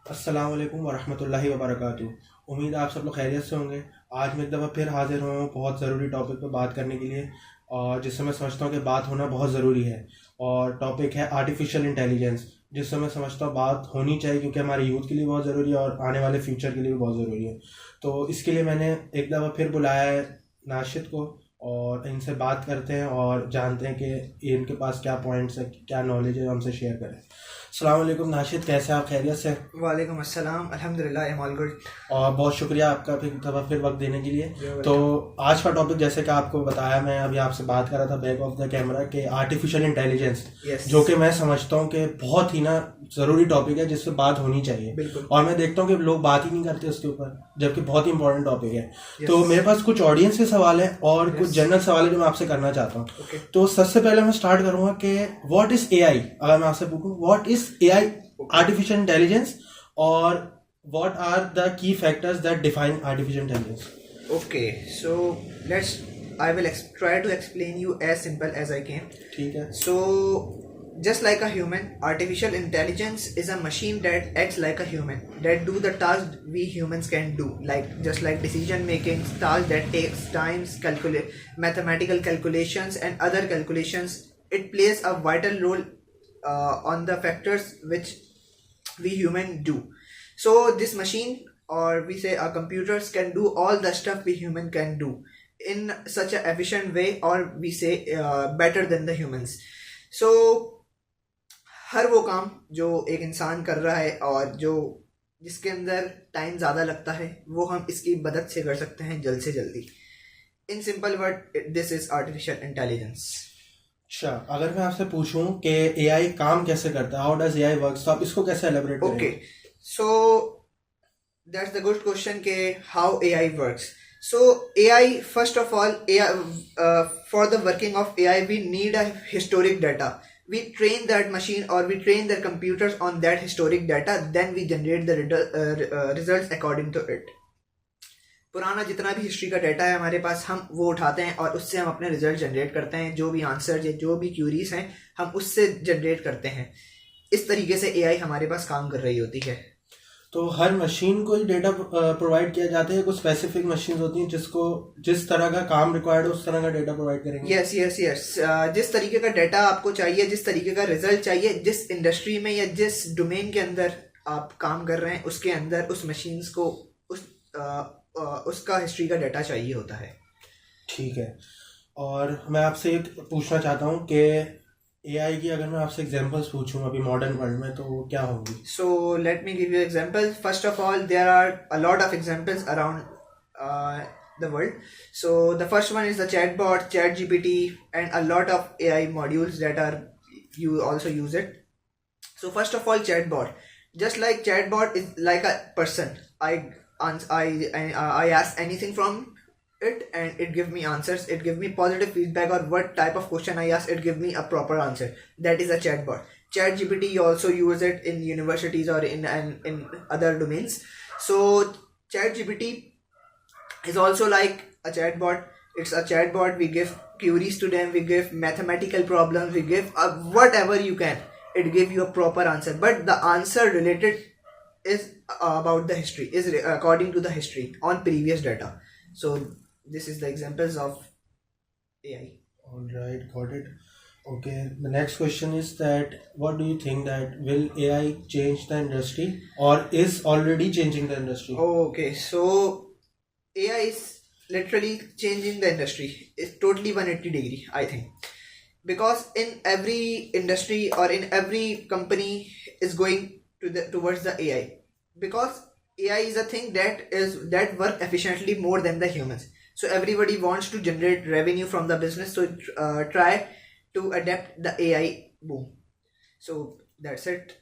अस्सलाम वालेकुम वरहमतुल्लाहि वबरकातुहू। उम्मीद है आप सब लोग खैरियत से होंगे। आज मैं एक दफ़ा फिर हाज़िर हुआ हूँ बहुत ज़रूरी टॉपिक पर बात करने के लिए, और जिससे मैं समझता हूँ कि बात होना बहुत ज़रूरी है। और टॉपिक है आर्टिफिशियल इंटेलिजेंस, जिससे मैं समझता हूँ बात होनी चाहिए क्योंकि हमारे यूथ के लिए बहुत ज़रूरी है और आने वाले फ्यूचर के लिए भी बहुत ज़रूरी है। तो इसके लिए मैंने एक दफ़ा फिर बुलाया है नाशिद को, और इनसे बात करते हैं और जानते हैं कि इनके पास क्या पॉइंट्स है, क्या नॉलेज है, हमसे शेयर करें। अस्सलाम वालेकुम नाशिद, कैसे आप? खैरियत से? वालेकुम अस्सलाम, अल्हम्दुलिल्लाह, आई एम ऑल गुड। और बहुत शुक्रिया आपका फिर दफ़ा फिर वक्त देने के लिए। You're तो welcome. आज का टॉपिक, जैसे कि आपको बताया, मैं अभी आपसे बात कर रहा था बैक ऑफ द कैमरा के आर्टिफिशियल इंटेलिजेंस, Yes. जो कि मैं समझता हूँ कि बहुत ही ना ज़रूरी टॉपिक है जिस पर बात होनी चाहिए। बिल्कुल। और मैं देखता हूँ कि लोग बात ही नहीं करते उसके ऊपर, जबकि बहुत ही इंपॉर्टेंट टॉपिक है। Yes. तो मेरे पास कुछ ऑडियंस के सवाल है और Yes. कुछ जनरल सवाल है जो मैं आपसे करना चाहता हूँ। Okay. तो सबसे पहले मैं स्टार्ट करूँगा कि व्हाट इज़ एआई। अगर मैं आपसे पूछूँ what is AI, artificial intelligence, और what are the key factors that define artificial intelligence? Okay, so I will try to explain you as simple as I can. ठीक है। So, just like a human, artificial intelligence is a machine that acts like a human, that do the tasks we humans can do, just like decision making, tasks that takes times, mathematical calculations and other calculations. It plays a vital role on the factors which we human do. So this machine, or we say our computers, can do all the stuff we human can do in such a efficient way, or we say better than the humans. So हर वो काम जो एक इंसान कर रहा है और जो जिसके अंदर टाइम ज़्यादा लगता है, वो हम इसकी मदद से कर सकते हैं जल्द से जल्दी। In simple word, this is artificial intelligence. अच्छा, अगर मैं आपसे पूछूं कि एआई काम कैसे करता है, हाउ डज एआई वर्क्स, तो आप इसको कैसे एलेबोरेट करेंगे? Okay, so that's the good question ke how AI works. So AI, first of all, AI, for the working of AI we need a historic data. We train that machine, or we train the computers on that historic data, then we generate the results according to it. पुराना जितना भी history का data है हमारे पास, हम वो उठाते हैं और उससे हम अपने रिजल्ट जनरेट करते हैं। जो भी आंसर या जो भी क्यूरीज हैं हम उससे जनरेट करते हैं। इस तरीके से एआई हमारे पास काम कर रही होती है। तो हर मशीन को ही डेटा प्रोवाइड किया जाता है, कुछ स्पेसिफिक मशीन होती हैं जिसको जिस तरह का काम रिक्वायर्ड है उस तरह का डेटा प्रोवाइड करेंगे? यस यस यस, जिस तरीके का डाटा आपको चाहिए, जिस तरीके का रिजल्ट चाहिए, जिस इंडस्ट्री में या जिस डोमेन के अंदर आप काम कर रहे हैं उसके अंदर उस मशीन्स को उसका हिस्ट्री का डाटा चाहिए होता है। ठीक है। और मैं आपसे एक पूछना चाहता हूँ कि एआई की अगर मैं आपसे एग्जांपल्स पूछूं अभी मॉडर्न वर्ल्ड में, तो वो क्या होंगी? So let me give you example. First of all, there are a lot of examples around the world. So the first one is the chatbot, ChatGPT, and a lot of AI modules that are you also use it. So first of all, chatbot, just like chatbot is like a person. I ask anything from it and it give me answers. It give me positive feedback, or what type of question I ask, it give me a proper answer. That is a chatbot. ChatGPT, you also use it in universities or in other domains. So ChatGPT is also like a chatbot. It's a chatbot. We give queries to them, we give mathematical problems, we give whatever you can. It give you a proper answer, but the answer related is about the history, is according to the history on previous data. So this is the examples of AI. All right, got it. Okay, the next question is that what do you think that will AI change the industry or is already changing the industry? Okay, so AI is literally changing the industry. It's totally 180 degree, I think, because in every industry or in every company is going towards the AI, because AI is a thing that work efficiently more than the humans. So everybody wants to generate revenue from the business, so try to adapt the AI boom. So that's it.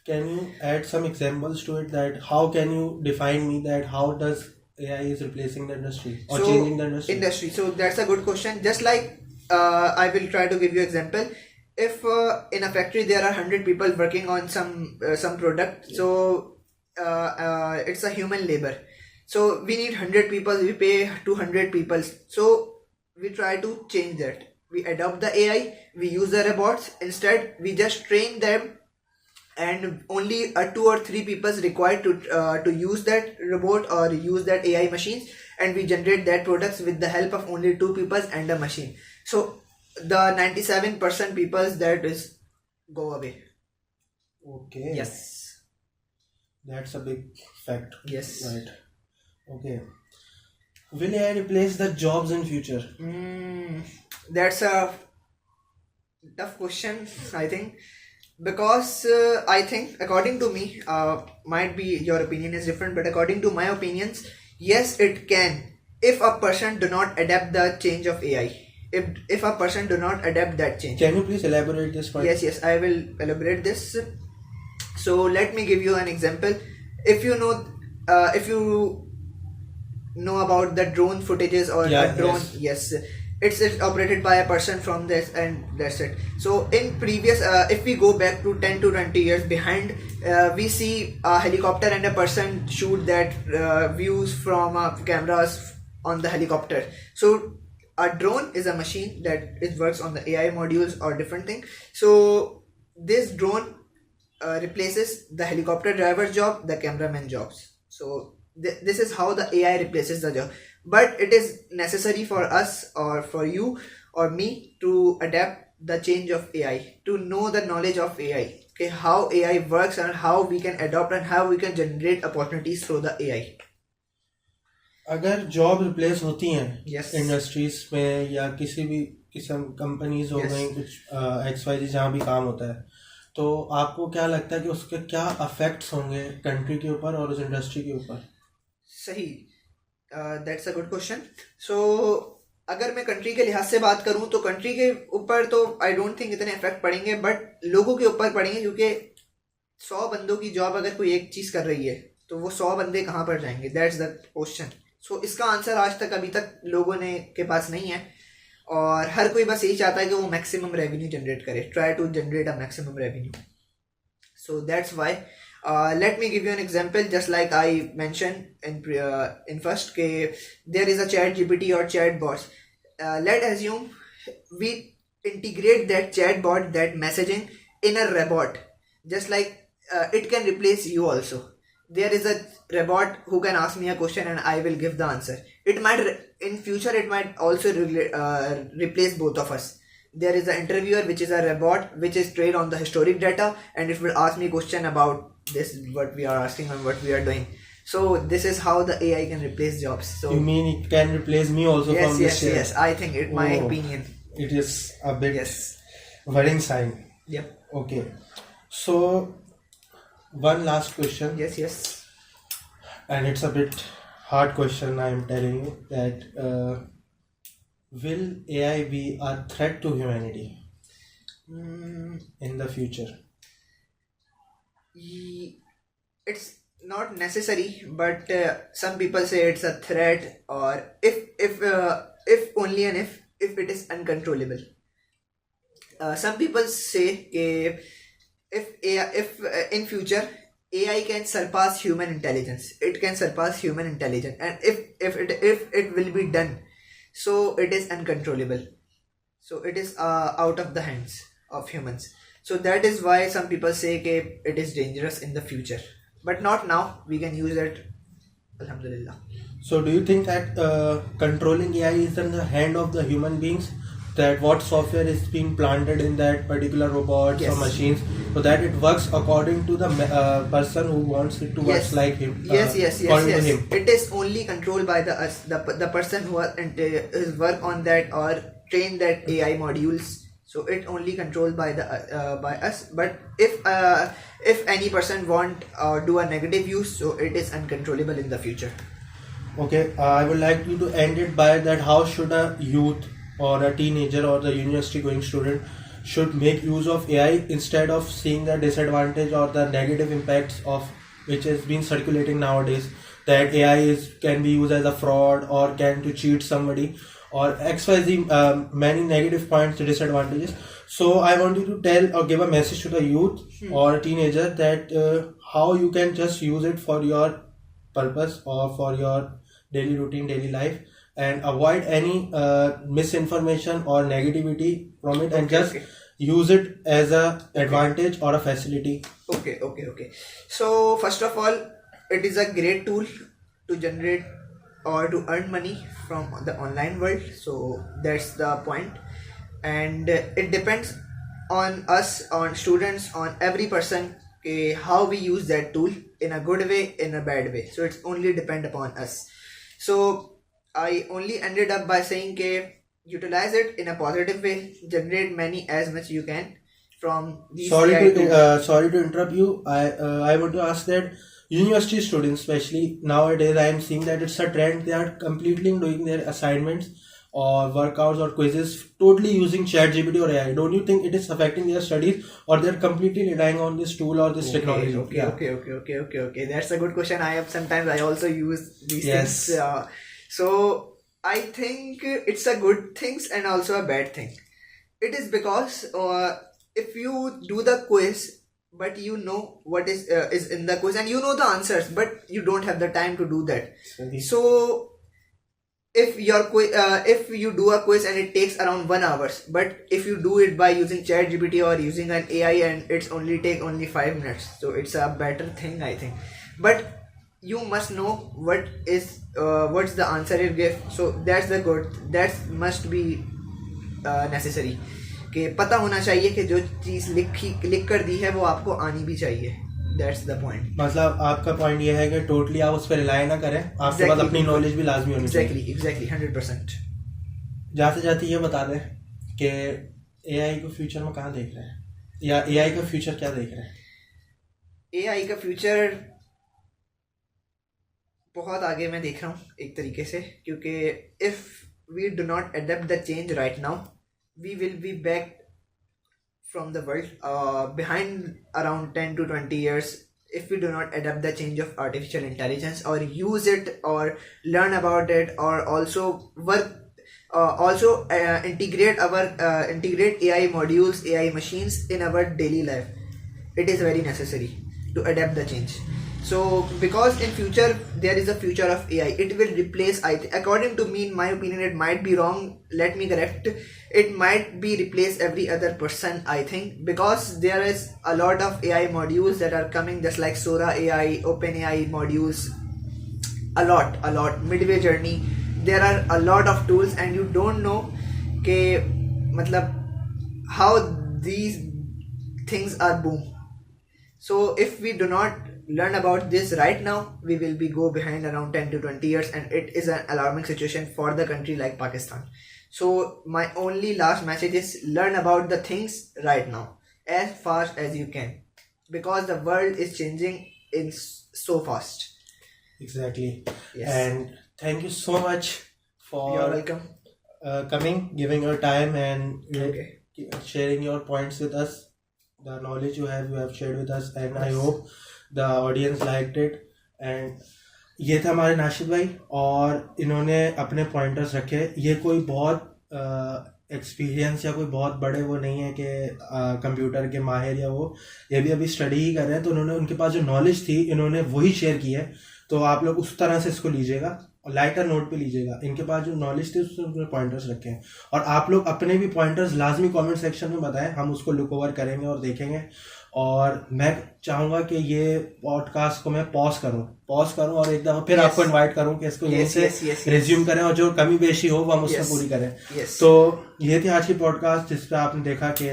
Can you add some examples to it, that how can you define me that how does AI is replacing the industry or changing the industry? So that's a good question. Just like I will try to give you example. If in a factory there are 100 people working on some product, so it's a human labor. So we need 100 people. We pay 200 people. So we try to change that. We adopt the AI. We use the robots. Instead, we just train them and only 2 or 3 people required to use that robot or use that AI machines, and we generate that products with the help of only 2 people and a machine. So the 97% people that is go away. Okay. Yes. That's a big fact. Yes. Right. Okay. Will AI replace the jobs in future? That's a tough question, I think, because I think, according to me, might be your opinion is different, but according to my opinions, yes, it can, if a person do not adapt the change of AI. If a person do not adapt that change. Can you please elaborate this point? Yes, I will elaborate this. So let me give you an example. If you know about the drone footages or Yeah, a drone, yes, it's operated by a person from this, and that's it. So in previous, if we go back to 10 to 20 years behind, we see a helicopter and a person shoot that views from cameras on the helicopter. So a drone is a machine that it works on the AI modules or different thing. So this drone replaces the helicopter driver's job, the cameraman jobs. So this is how the AI replaces the job. But it is necessary for us or for you or me to adapt the change of AI, to know the knowledge of AI. Okay, how AI works and how we can adopt and how we can generate opportunities through the AI. अगर job replace होती हैं Yes. Industries में या किसी भी किस्म companies हो Yes. गई कुछ XYZ जहाँ भी काम होता है, तो आपको क्या लगता है कि उसके क्या अफेक्ट्स होंगे कंट्री के ऊपर और उस इंडस्ट्री के ऊपर? सही, दैट्स अ गुड क्वेश्चन. सो अगर मैं कंट्री के लिहाज से बात करूं तो कंट्री के ऊपर तो आई डोंट थिंक इतने इफेक्ट पड़ेंगे, बट लोगों के ऊपर पड़ेंगे, क्योंकि 100 बंदों की जॉब अगर कोई एक चीज कर रही है तो वो 100 बंदे कहाँ पर जाएंगे? That's the question. सो इसका आंसर आज तक अभी तक लोगों ने के पास नहीं है, और हर कोई बस यही चाहता है कि वो मैक्सिमम रेवेन्यू जनरेट करे, try to generate a maximum revenue. So that's why. Let me give you an example. Just like I mentioned in first, there is a chat GPT or chat bots. Let's assume we integrate that chat bot, that messaging in a robot. Just like it can replace you also. There is a robot who can ask me a question and I will give the answer. It might in future it might also replace both of us. There is an interviewer which is a robot which is trained on the historic data, and it will ask me question about this, what we are asking and what we are doing. So this is how the AI can replace jobs. So You mean it can replace me also from this chair? yes. I think it, my Oh. opinion. It is a bit Yes. worrying sign. Yep. Okay. So one last question, Yes. and it's a bit hard question. I am telling you that will AI be a threat to humanity in the future? It's not necessary, but some people say it's a threat, or if only and if it is uncontrollable. Some people say if in future AI can surpass human intelligence, it can surpass human intelligence, and if it will be done, so it is uncontrollable, so it is out of the hands of humans. So that is why some people say it is dangerous in the future, but not now. We can use it, alhamdulillah. So do you think that controlling AI is in the hand of the human beings? That what software is being planted in that particular robots Yes. or machines, so that it works according to the person who wants it to work like him? Yes. According to him. It is only controlled by the person who is work on that or train that AI modules. So it only controlled by by us. But if any person want do a negative use, so it is uncontrollable in the future. Okay, I would like you to end it by that. How should a youth or a teenager or the university going student should make use of AI instead of seeing the disadvantage or the negative impacts of which has been circulating nowadays, that AI can be used as a fraud or can to cheat somebody or XYZ, many negative points, disadvantages. So I want you to tell or give a message to the youth or a teenager that how you can just use it for your purpose or for your daily routine, daily life, and avoid any misinformation or negativity from it, and Okay, just okay. use it as a advantage or a facility. Okay. So first of all, it is a great tool to generate or to earn money from the online world. So that's the point, and it depends on us, on students, on every person, how we use that tool, in a good way, in a bad way. So it's only depend upon us. So I only ended up by saying utilize it in a positive way, generate money as much you can from these AI tools. Sorry to interrupt you. I want to ask that university students, especially nowadays, I am seeing that it's a trend. They are completely doing their assignments or workouts or quizzes totally using ChatGPT or AI. Don't you think it is affecting their studies, or they're completely relying on this tool or this technology? Okay. That's a good question. I also use these Yes. things. So I think it's a good things and also a bad thing. It is because if you do the quiz, but you know what is in the quiz and you know the answers, but you don't have the time to do that. So if if you do a quiz and it takes around 1 hour, but if you do it by using ChatGPT or using an AI, and it's only take only 5 minutes, so it's a better thing, I think. But you must know what's the answer you give. So that must be necessary, कि पता होना चाहिए कि जो चीज लिख कर दी है वो आपको आनी भी चाहिए. That's the point. मतलब आपका पॉइंट ये है कि टोटली आप उस पर रिलाई ना करें, आपके पास अपनी नॉलेज भी लाजमी होनी चाहिए. Exactly 100%. जाते जाते ये बता दें कि एआई को फ्यूचर में कहाँ देख रहे हैं, या एआई का फ्यूचर क्या देख रहे हैं? एआई का फ्यूचर बहुत आगे मैं देख रहा हूँ एक तरीके से, क्योंकि if we do not adapt the change right now, we will be back from the world behind around 10 to 20 years if we do not adapt the change of artificial intelligence or use it or learn about it, or also integrate AI modules, AI machines in our daily life. It is very necessary to adapt the change. So because in future there is a future of AI, it will replace, according to me, in my opinion, it might be wrong, let me correct, it might be replace every other person, I think, because there is a lot of AI modules that are coming, just like Sora AI, OpenAI modules, a lot, Midway Journey, there are a lot of tools, and you don't know matlab how these things are boom. So if we do not learn about this right now, we will be go behind around 10 to 20 years, and it is an alarming situation for the country like Pakistan. So my only last message is learn about the things right now as fast as you can, because the world is changing in so fast. Exactly. Yes. And thank you so much for You're welcome. Coming, giving your time, and Okay. sharing your points with us. The knowledge you have shared with us, and I hope the audience liked it. And ये था हमारे नाशिद भाई, और इन्होंने अपने pointers रखे. ये कोई बहुत एक्सपीरियंस या कोई बहुत बड़े वो नहीं है कि कंप्यूटर के माहिर या वो, ये भी अभी स्टडी ही कर रहे हैं. तो उन्होंने, उनके पास जो नॉलेज थी, इन्होंने वही शेयर की है. तो आप लोग उस तरह से इसको लीजिएगा और लाइटर नोट पे लीजिएगा. इनके पास जो नॉलेज थी उसमें उन्होंने पॉइंटर्स रखे हैं, और आप लोग अपने भी पॉइंटर्स लाजमी कमेंट सेक्शन में बताएं, हम उसको लुक ओवर करेंगे और देखेंगे. और मैं चाहूँगा कि ये पॉडकास्ट को मैं पॉज करूँ और एक दफ़ा फिर आपको इनवाइट करूँ कि इसको यहीं से रिज्यूम करें, और जो कमी पेशी हो वो हम उससे पूरी करें. तो ये थी आज की पॉडकास्ट, जिस पे आपने देखा कि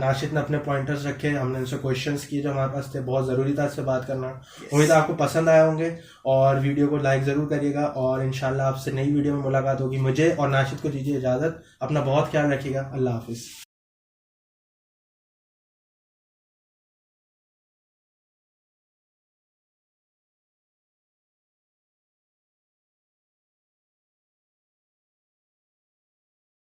नाशिद ने अपने पॉइंटर्स रखे, हमने उनसे क्वेश्चंस किए जो हमारे पास थे. बहुत ज़रूरी था इससे बात करना. उम्मीद है आपको पसंद आए होंगे, और वीडियो को लाइक ज़रूर करिएगा, और इंशाल्लाह आपसे नई वीडियो में मुलाकात होगी. मुझे और नाशिद को दीजिए इजाज़त. अपना बहुत ख्याल रखिएगा. अल्लाह हाफिज़.